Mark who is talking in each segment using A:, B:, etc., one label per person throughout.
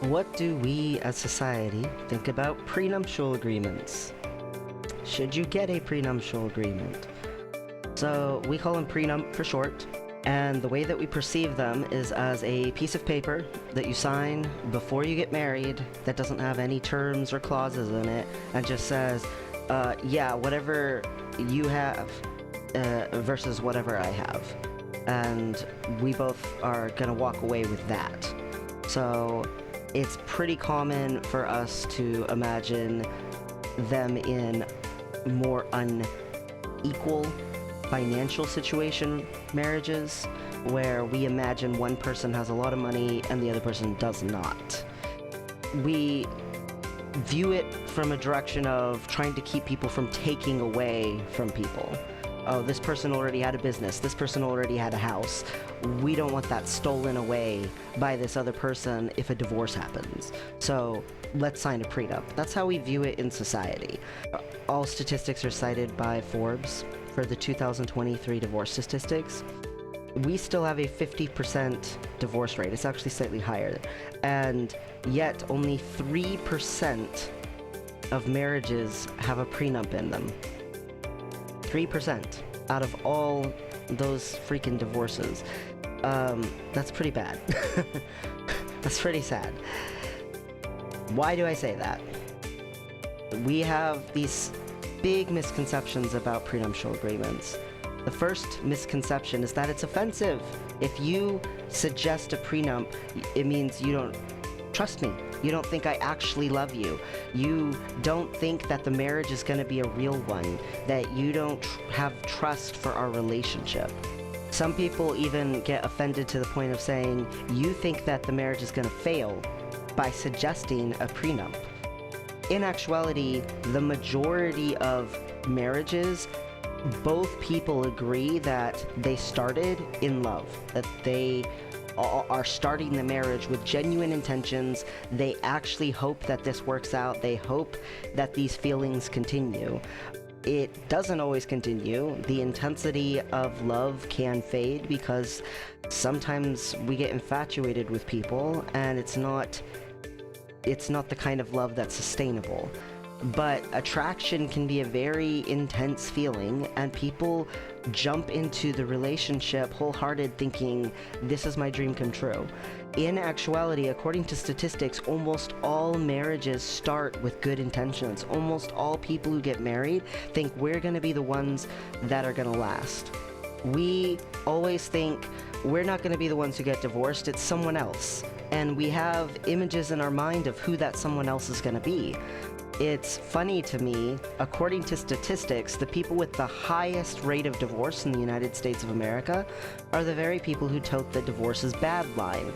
A: What do we as society think about prenuptial agreements? Should you get a prenuptial agreement? So we call them prenup for short, and the way that we perceive them is as a piece of paper that you sign before you get married that doesn't have any terms or clauses in it and just says, yeah, whatever you have versus whatever I have. And we both are gonna walk away with that. So it's pretty common for us to imagine them in more unequal financial situation marriages, where we imagine one person has a lot of money and the other person does not. We view it from a direction of trying to keep people from taking away from people. Oh, this person already had a business, this person already had a house. We don't want that stolen away by this other person if a divorce happens. So let's sign a prenup. That's how we view it in society. All statistics are cited by Forbes for the 2023 divorce statistics. We still have a 50% divorce rate. It's actually slightly higher. And yet only 3% of marriages have a prenup in them. 3% out of all those freaking divorces. That's pretty bad. That's pretty sad. Why do I say that? We have these big misconceptions about prenuptial agreements. The first misconception is that it's offensive. If you suggest a prenup, it means you don't trust me. You don't think I actually love you. You don't think that the marriage is going to be a real one, that you don't have trust for our relationship. Some people even get offended to the point of saying, you think that the marriage is going to fail by suggesting a prenup. In actuality, the majority of marriages, both people agree that they started in love, that they are starting the marriage with genuine intentions. They actually hope that this works out. They hope that these feelings continue. It doesn't always continue. The intensity of love can fade because sometimes we get infatuated with people and it's not the kind of love that's sustainable. But attraction can be a very intense feeling, and people jump into the relationship wholehearted thinking, this is my dream come true. In actuality, according to statistics, almost all marriages start with good intentions. Almost all people who get married think we're going to be the ones that are going to last. We always think we're not going to be the ones who get divorced, it's someone else. And we have images in our mind of who that someone else is going to be. It's funny to me, according to statistics, the people with the highest rate of divorce in the United States of America are the very people who tote the divorce is bad line.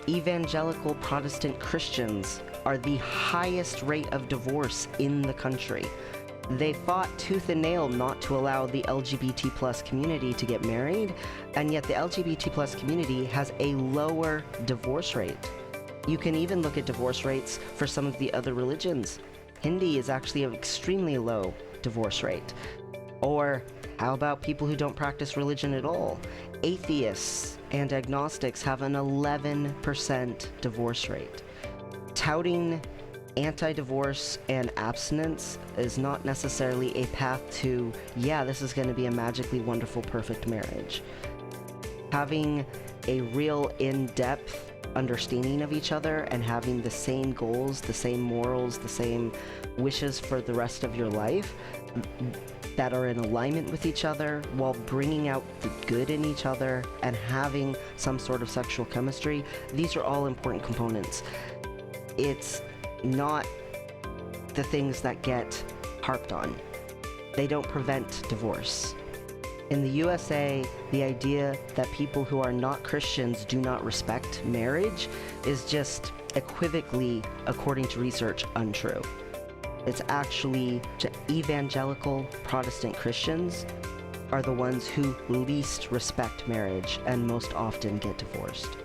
A: Evangelical Protestant Christians are the highest rate of divorce in the country. They fought tooth and nail not to allow the LGBT plus community to get married, and yet the LGBT plus community has a lower divorce rate. You can even look at divorce rates for some of the other religions. Hindi is actually an extremely low divorce rate. Or how about people who don't practice religion at all? Atheists and agnostics have an 11% divorce rate. Touting anti-divorce and abstinence is not necessarily a path to, yeah, this is going to be a magically wonderful, perfect marriage. Having a real in-depth understanding of each other and having the same goals, the same morals, the same wishes for the rest of your life that are in alignment with each other while bringing out the good in each other and having some sort of sexual chemistry, these are all important components. It's not the things that get harped on. They don't prevent divorce. In the USA, the idea that people who are not Christians do not respect marriage is just equivocally, according to research, untrue. It's actually evangelical Protestant Christians are the ones who least respect marriage and most often get divorced.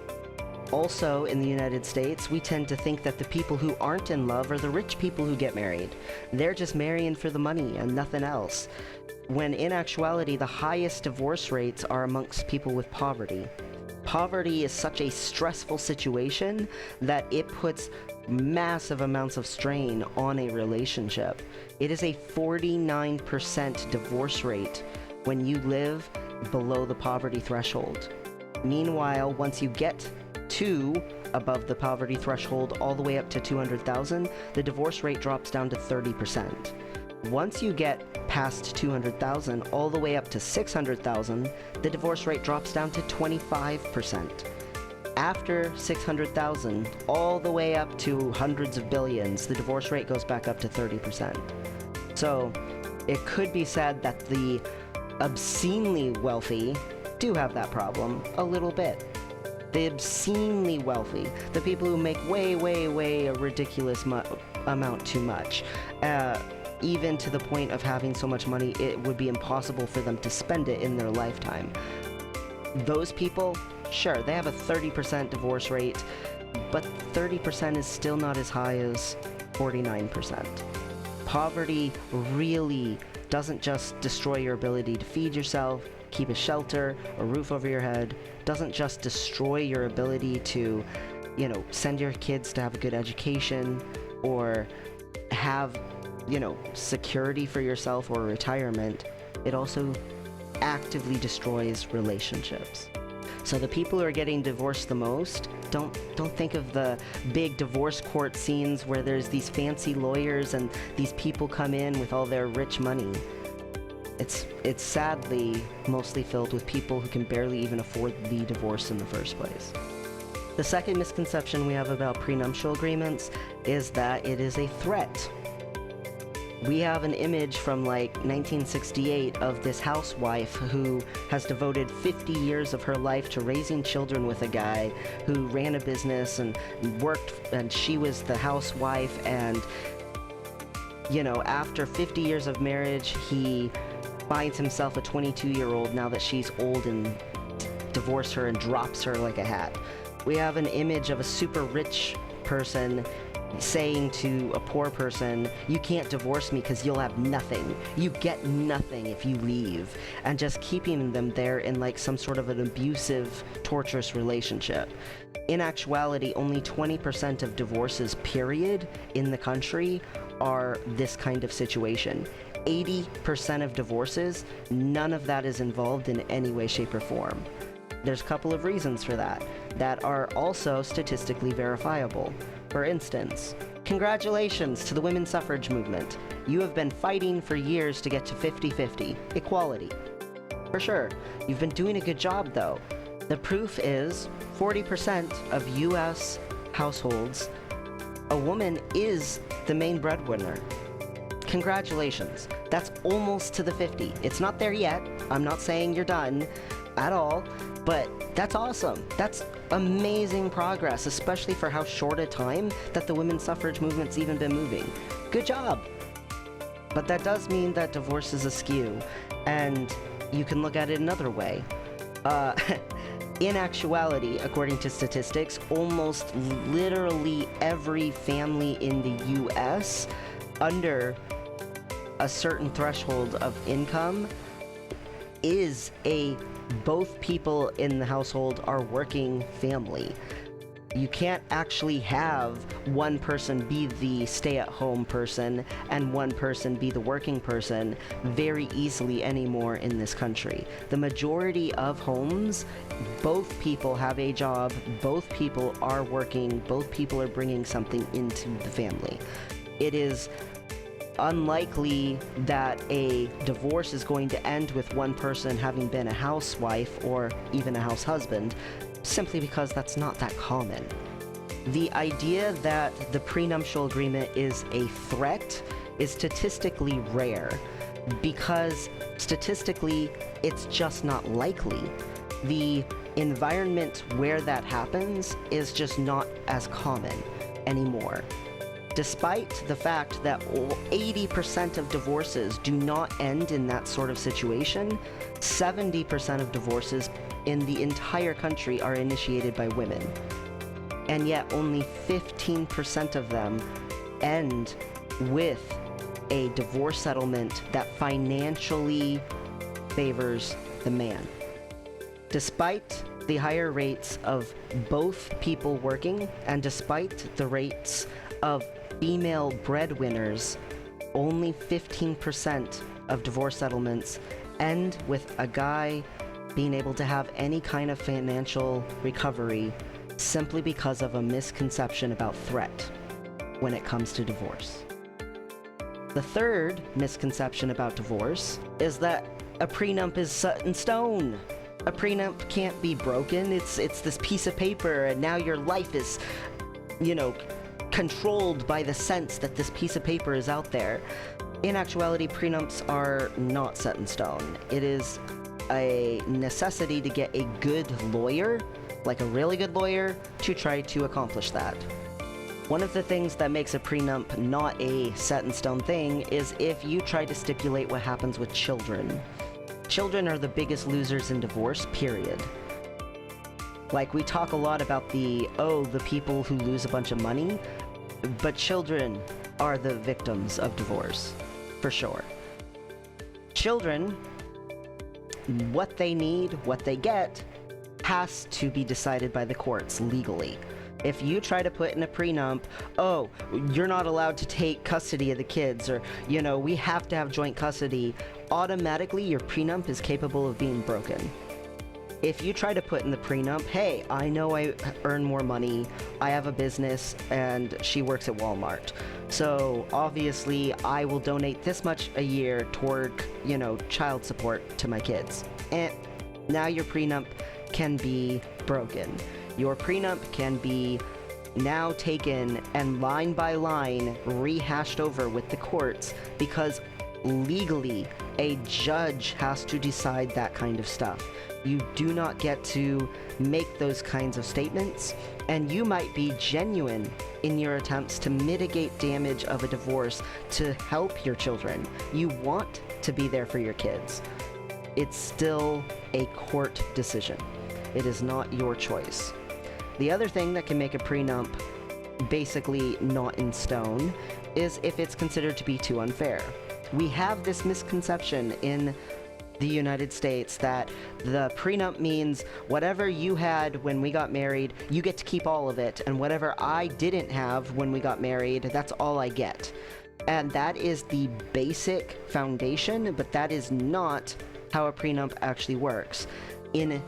A: Also, in the United States, we tend to think that the people who aren't in love are the rich people who get married. They're just marrying for the money and nothing else. When in actuality, the highest divorce rates are amongst people with poverty. Poverty is such a stressful situation that it puts massive amounts of strain on a relationship. It is a 49% divorce rate when you live below the poverty threshold. Meanwhile, once you get to above the poverty threshold all the way up to 200,000, the divorce rate drops down to 30%. Once you get past 200,000 all the way up to 600,000, the divorce rate drops down to 25%. After 600,000 all the way up to hundreds of billions, the divorce rate goes back up to 30%. So it could be said that the obscenely wealthy do have that problem a little bit. The obscenely wealthy, the people who make way a ridiculous amount too much, even to the point of having so much money it would be impossible for them to spend it in their lifetime. Those people, sure, they have a 30% divorce rate, but 30% is still not as high as 49%. Poverty really doesn't just destroy your ability to feed yourself, keep a shelter, a roof over your head, doesn't just destroy your ability to, send your kids to have a good education or have, security for yourself or retirement. It also actively destroys relationships. So the people who are getting divorced the most, don't think of the big divorce court scenes where there's these fancy lawyers and these people come in with all their rich money. It's sadly mostly filled with people who can barely even afford the divorce in the first place. The second misconception we have about prenuptial agreements is that it is a threat. We have an image from like 1968 of this housewife who has devoted 50 years of her life to raising children with a guy who ran a business and worked, and she was the housewife, and after 50 years of marriage, he finds himself a 22-year-old now that she's old and divorced her and drops her like a hat. We have an image of a super rich person saying to a poor person, you can't divorce me because you'll have nothing. You get nothing if you leave. And just keeping them there in like some sort of an abusive, torturous relationship. In actuality, only 20% of divorces, period, in the country are this kind of situation. 80% of divorces, none of that is involved in any way, shape, or form. There's a couple of reasons for that are also statistically verifiable. For instance, congratulations to the women's suffrage movement. You have been fighting for years to get to 50-50 equality. For sure, you've been doing a good job though. The proof is 40% of US households, a woman is the main breadwinner. Congratulations. That's almost to the 50. It's not there yet. I'm not saying you're done at all, but that's awesome. That's amazing progress, especially for how short a time that the women's suffrage movement's even been moving. Good job. But that does mean that divorce is askew, and you can look at it another way. In actuality, according to statistics, almost literally every family in the US under a certain threshold of income is both people in the household are working family. You can't actually have one person be the stay-at-home person and one person be the working person very easily anymore in this country. The majority of homes, both people have a job, both people are working, both people are bringing something into the family. It is unlikely that a divorce is going to end with one person having been a housewife or even a house husband, simply because that's not that common. The idea that the prenuptial agreement is a threat is statistically rare, because statistically it's just not likely. The environment where that happens is just not as common anymore. Despite the fact that 80% of divorces do not end in that sort of situation, 70% of divorces in the entire country are initiated by women. And yet only 15% of them end with a divorce settlement that financially favors the man. Despite the higher rates of both people working, and despite the rates of female breadwinners, only 15% of divorce settlements end with a guy being able to have any kind of financial recovery simply because of a misconception about threat when it comes to divorce. The third misconception about divorce is that a prenup is set in stone. A prenup can't be broken. It's this piece of paper, and now your life is, controlled by the sense that this piece of paper is out there. In actuality, prenups are not set in stone. It is a necessity to get a good lawyer, like a really good lawyer, to try to accomplish that. One of the things that makes a prenup not a set in stone thing is if you try to stipulate what happens with children. Children are the biggest losers in divorce, period. Like, we talk a lot about the people who lose a bunch of money, but children are the victims of divorce, for sure. Children, what they need, what they get, has to be decided by the courts legally. If you try to put in a prenup, you're not allowed to take custody of the kids, or, we have to have joint custody, automatically your prenup is capable of being broken. If you try to put in the prenup, hey, I know I earn more money, I have a business, and she works at Walmart, so obviously I will donate this much a year toward, child support to my kids. And now your prenup can be broken. Your prenup can be now taken and line by line rehashed over with the courts, because legally a judge has to decide that kind of stuff. You do not get to make those kinds of statements, and you might be genuine in your attempts to mitigate damage of a divorce to help your children. You want to be there for your kids. It's still a court decision. It is not your choice. The other thing that can make a prenup basically not in stone is if it's considered to be too unfair. We have this misconception in the United States that the prenup means whatever you had when we got married, you get to keep all of it, and whatever I didn't have when we got married, that's all I get. And that is the basic foundation, but that is not how a prenup actually works. In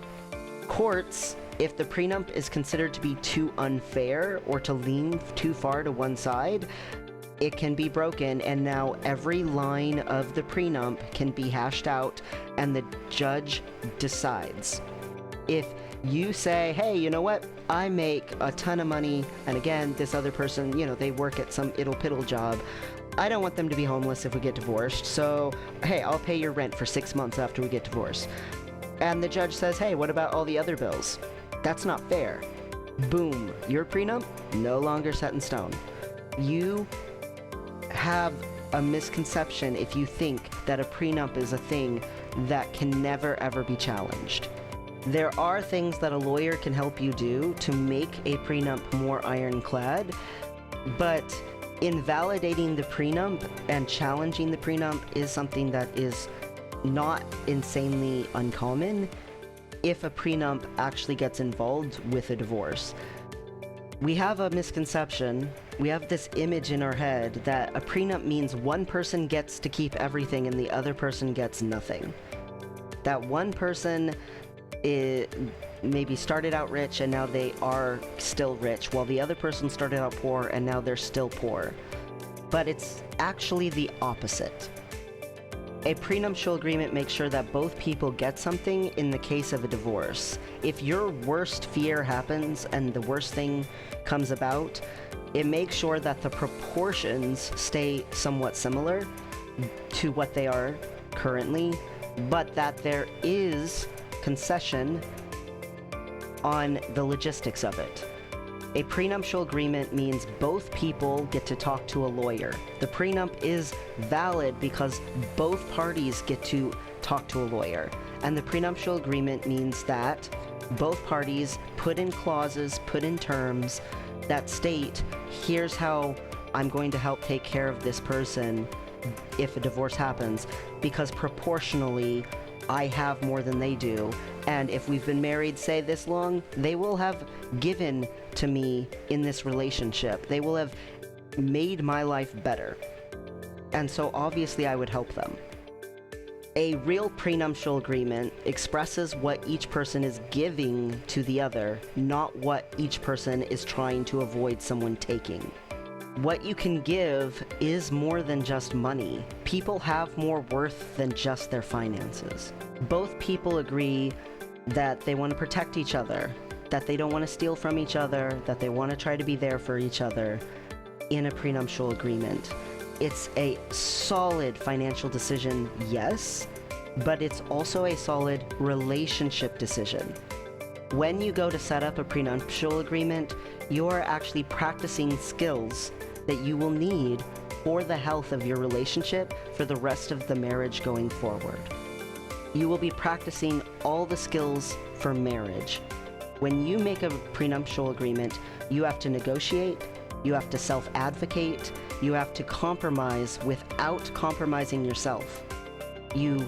A: courts, if the prenup is considered to be too unfair or to lean too far to one side, it can be broken, and now every line of the prenup can be hashed out, and the judge decides. If you say, hey, you know what, I make a ton of money, and again, this other person, they work at some ittle-piddle job, I don't want them to be homeless if we get divorced, so, hey, I'll pay your rent for 6 months after we get divorced. And the judge says, hey, what about all the other bills? That's not fair. Boom, your prenup, no longer set in stone. You have a misconception if you think that a prenup is a thing that can never ever be challenged. There are things that a lawyer can help you do to make a prenup more ironclad, but invalidating the prenup and challenging the prenup is something that is not insanely uncommon if a prenup actually gets involved with a divorce. We have a misconception, we have this image in our head that a prenup means one person gets to keep everything and the other person gets nothing. That one person maybe started out rich and now they are still rich, while the other person started out poor and now they're still poor. But it's actually the opposite. A prenuptial agreement makes sure that both people get something in the case of a divorce. If your worst fear happens and the worst thing comes about, it makes sure that the proportions stay somewhat similar to what they are currently, but that there is concession on the logistics of it. A prenuptial agreement means both people get to talk to a lawyer. The prenup is valid because both parties get to talk to a lawyer. And the prenuptial agreement means that both parties put in clauses, put in terms that state, here's how I'm going to help take care of this person if a divorce happens, because proportionally I have more than they do, and if we've been married, say, this long, they will have given to me in this relationship. They will have made my life better. And so obviously I would help them. A real prenuptial agreement expresses what each person is giving to the other, not what each person is trying to avoid someone taking. What you can give is more than just money. People have more worth than just their finances. Both people agree that they want to protect each other, that they don't want to steal from each other, that they want to try to be there for each other in a prenuptial agreement. It's a solid financial decision, yes, but it's also a solid relationship decision. When you go to set up a prenuptial agreement, you're actually practicing skills that you will need for the health of your relationship for the rest of the marriage going forward. You will be practicing all the skills for marriage. When you make a prenuptial agreement, you have to negotiate, you have to self-advocate, you have to compromise without compromising yourself. You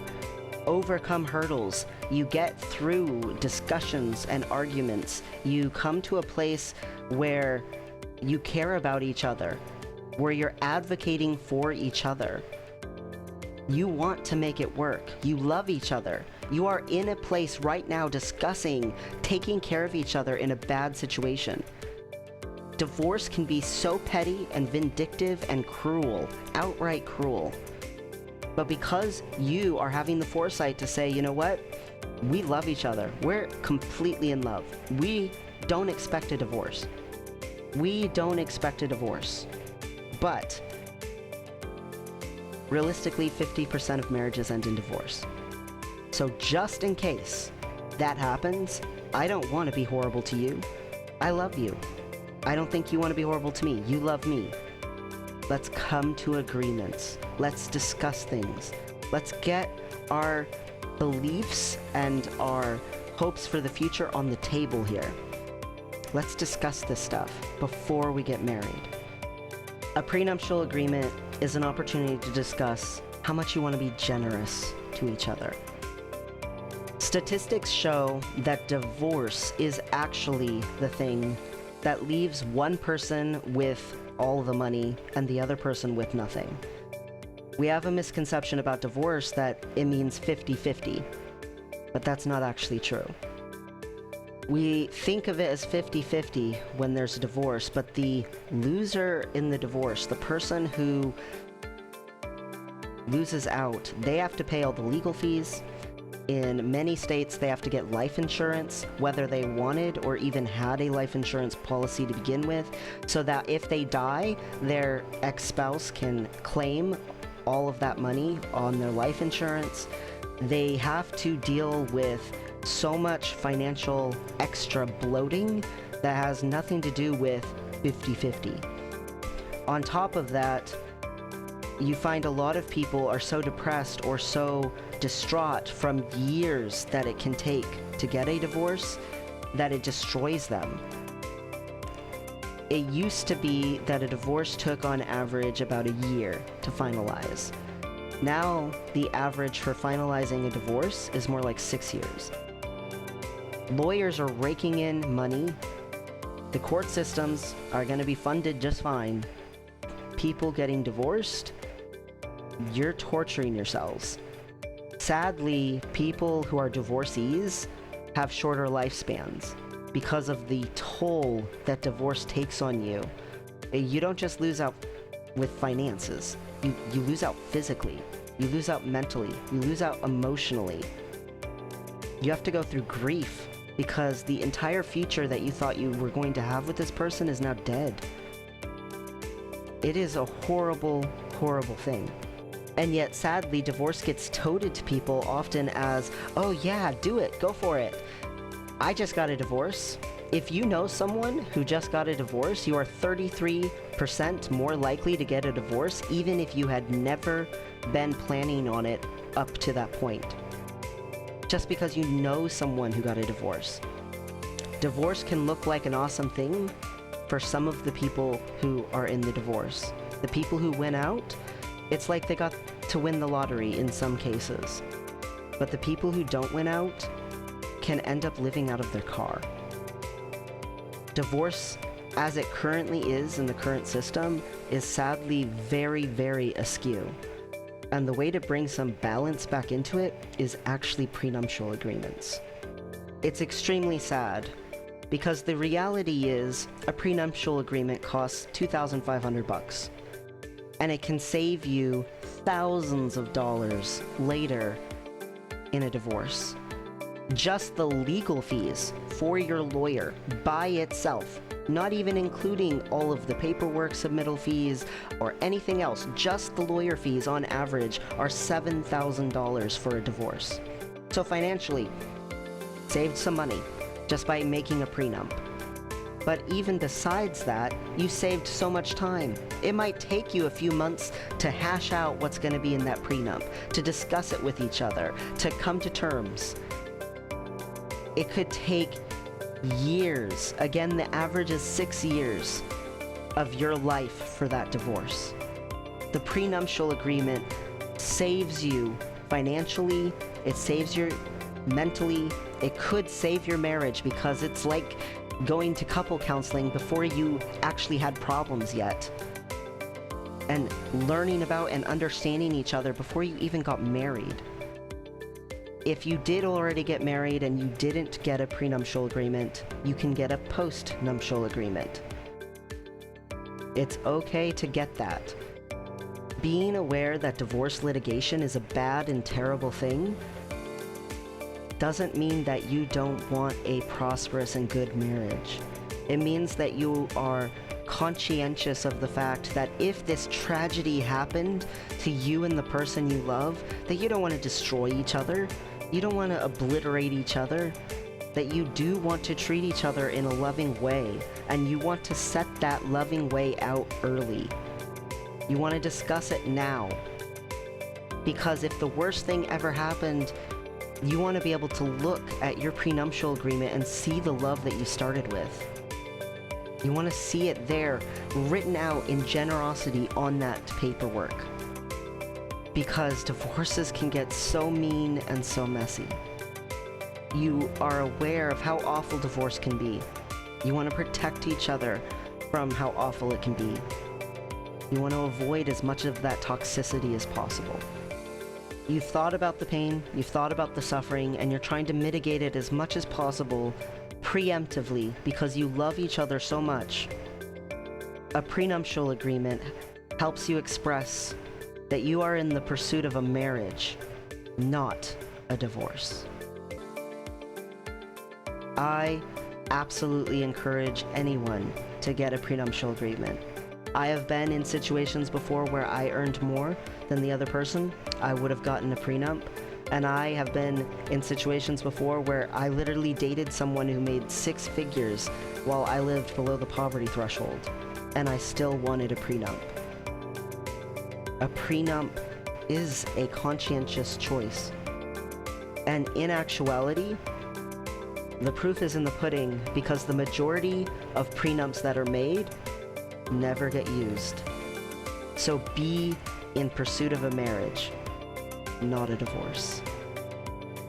A: overcome hurdles, you get through discussions and arguments, you come to a place where you care about each other, where you're advocating for each other. You want to make it work. You love each other. You are in a place right now discussing taking care of each other in a bad situation. Divorce can be so petty and vindictive and cruel, outright cruel. But because you are having the foresight to say, you know what? We love each other. We're completely in love. We don't expect a divorce. We don't expect a divorce. But realistically, 50% of marriages end in divorce. So just in case that happens, I don't want to be horrible to you. I love you. I don't think you want to be horrible to me. You love me. Let's come to agreements. Let's discuss things. Let's get our beliefs and our hopes for the future on the table here. Let's discuss this stuff before we get married. A prenuptial agreement is an opportunity to discuss how much you want to be generous to each other. Statistics show that divorce is actually the thing that leaves one person with all the money and the other person with nothing. We have a misconception about divorce that it means 50-50, but that's not actually true. We think of it as 50-50 when there's a divorce, but the loser in the divorce, the person who loses out, they have to pay all the legal fees. In many states, they have to get life insurance, whether they wanted or even had a life insurance policy to begin with, so that if they die, their ex-spouse can claim all of that money on their life insurance. They have to deal with so much financial extra bloating that has nothing to do with 50-50. On top of that, you find a lot of people are so depressed or so distraught from years that it can take to get a divorce that it destroys them. It used to be that a divorce took on average about a year to finalize. Now, the average for finalizing a divorce is more like 6 years. Lawyers are raking in money. The court systems are going to be funded just fine. People getting divorced, you're torturing yourselves. Sadly, people who are divorcees have shorter lifespans because of the toll that divorce takes on you. You don't just lose out with finances. You lose out physically. You lose out mentally. You lose out emotionally. You have to go through grief because the entire future that you thought you were going to have with this person is now dead. It is a horrible, horrible thing. And yet, sadly, divorce gets toted to people often as, oh yeah, do it, go for it. I just got a divorce. If you know someone who just got a divorce, you are 33% more likely to get a divorce, even if you had never been planning on it up to that point. Just because you know someone who got a divorce. Divorce can look like an awesome thing for some of the people who are in the divorce. The people who win out, it's like they got to win the lottery in some cases. But the people who don't win out can end up living out of their car. Divorce, as it currently is in the current system, is sadly very, very askew. And the way to bring some balance back into it is actually prenuptial agreements. It's extremely sad, because the reality is a prenuptial agreement costs $2,500, and it can save you thousands of dollars later in a divorce. Just the legal fees for your lawyer by itself, not even including all of the paperwork submittal fees or anything else, just the lawyer fees on average are $7,000 for a divorce. So financially, saved some money just by making a prenup. But even besides that, you saved so much time. It might take you a few months to hash out what's going to be in that prenup, to discuss it with each other, to come to terms. It could take years. Again, the average is 6 years of your life for that divorce. The prenuptial agreement saves you financially, it saves you mentally, it could save your marriage because it's like going to couple counseling before you actually had problems yet. And learning about and understanding each other before you even got married. If you did already get married and you didn't get a prenuptial agreement, you can get a post-nuptial agreement. It's okay to get that. Being aware that divorce litigation is a bad and terrible thing doesn't mean that you don't want a prosperous and good marriage. It means that you are conscientious of the fact that if this tragedy happened to you and the person you love, that you don't want to destroy each other, you don't want to obliterate each other, that you do want to treat each other in a loving way, and you want to set that loving way out early. You want to discuss it now. Because if the worst thing ever happened, you want to be able to look at your prenuptial agreement and see the love that you started with. You want to see it there, written out in generosity on that paperwork. Because divorces can get so mean and so messy. You are aware of how awful divorce can be. You want to protect each other from how awful it can be. You want to avoid as much of that toxicity as possible. You've thought about the pain, you've thought about the suffering, and you're trying to mitigate it as much as possible preemptively because you love each other so much. A prenuptial agreement helps you express that you are in the pursuit of a marriage, not a divorce. I absolutely encourage anyone to get a prenuptial agreement. I have been in situations before where I earned more than the other person. I would have gotten a prenup. And I have been in situations before where I literally dated someone who made 6 figures while I lived below the poverty threshold. And I still wanted a prenup. A prenup is a conscientious choice. And in actuality, the proof is in the pudding because the majority of prenups that are made never get used. So be in pursuit of a marriage, not a divorce.